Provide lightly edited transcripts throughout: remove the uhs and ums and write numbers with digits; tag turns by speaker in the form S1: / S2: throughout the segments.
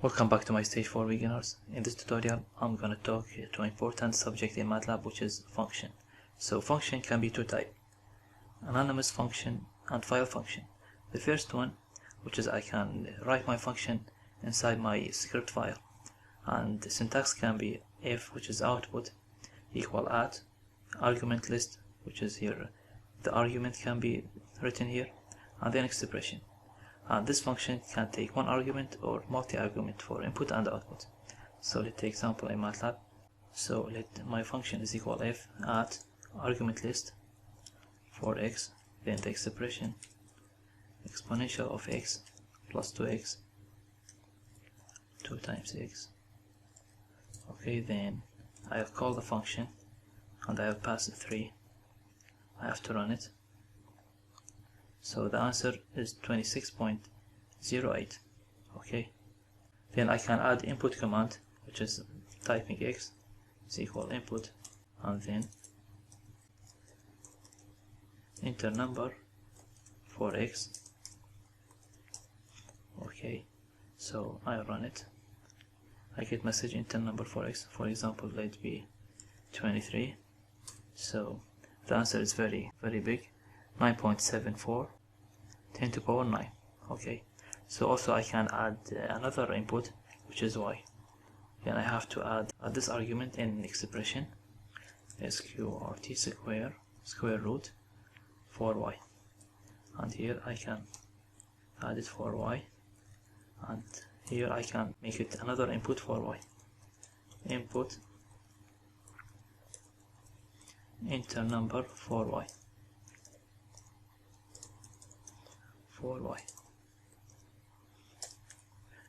S1: Welcome back to my stage for beginners. In this tutorial, I'm going to talk to an important subject in MATLAB, which is function. So function can be two types: anonymous function and file function. The first one, which is I can write my function inside my script file, and the syntax can be if, which is output, equal at, argument list, which is here, the argument can be written here, and then expression. And this function can take one argument or multi-argument for input and output. So let's take example in MATLAB. So let my function is equal if at argument list for x, then the expression exponential of x plus 2x 2 times x. Okay, then I'll call the function and I'll pass 3. I have to run it. So the answer is 26.08. Okay, then I can add input command, which is typing x is equal input and then enter number for x. Okay, so I run it. I get message enter number for x. For example, let it be 23. So the answer is very big, 9.74 10 to the power 9. Okay, so also I can add another input, which is y. Then I have to add this argument in expression sqrt square root for y, and here I can add it for y, and here I can make it another input for y. Input enter number for y.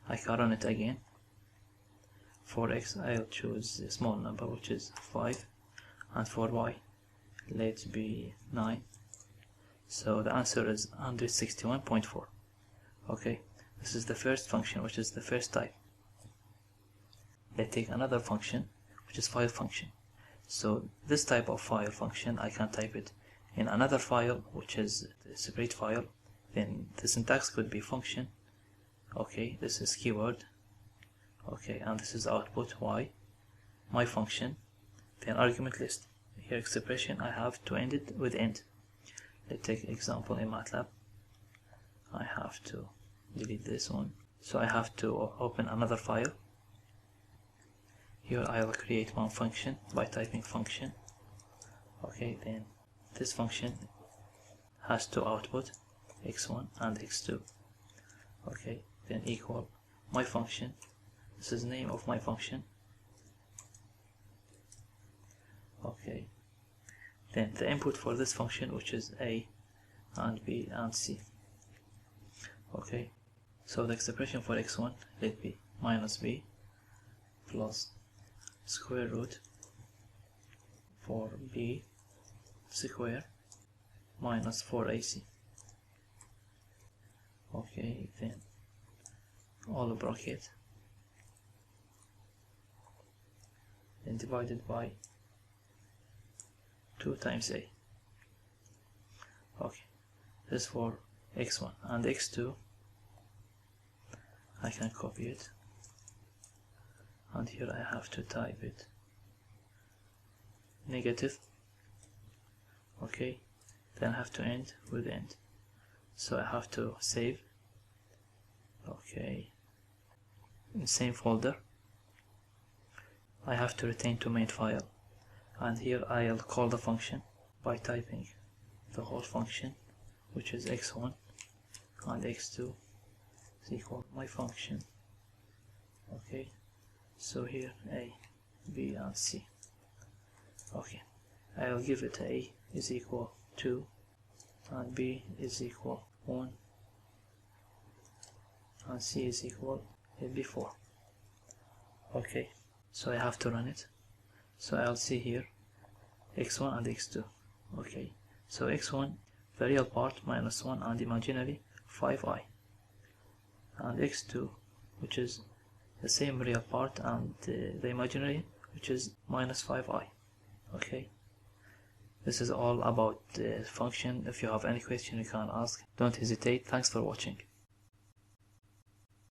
S1: I can run it again. For x I'll choose a small number, which is 5, and for y let it be 9. So the answer is 161.4. Okay, this is the first function, which is the first type. Let's take another function, which is file function. So this type of file function, I can type it in another file, which is a separate file. Then the syntax could be function. Okay, this is keyword. Okay, and this is output y, my function, then argument list. Here expression, I have to end it with end. Let's take example in MATLAB. I have to delete this one. So I have to open another file. Here I'll create one function by typing function. Okay, then this function has to output x1 and x2. Okay, then equal my function. This is name of my function. Okay, then the input for this function, which is a and b and c. Okay, so the expression for x1 let be minus b plus square root for b square minus 4ac. Okay, then all bracket, then divided by 2 times a. Okay, this for x1 and x2. I can copy it, and here I have to type it negative. Okay, then I have to end with end. So I have to save. Okay, in the same folder I have to retain to main file, and here I'll call the function by typing the whole function, which is x1 and x2 is equal my function. Okay, so here a, b and c. Okay, I'll give it a is equal 2 and b is equal 1 and c is equal b4. Okay, so I have to run it. So I'll see here x1 and x2. Okay, so x1, the real part, minus 1, and imaginary 5i, and x2, which is the same real part and the imaginary, which is minus 5i. Okay, this is all about the function. If you have any question, you can ask. Don't hesitate. Thanks for watching.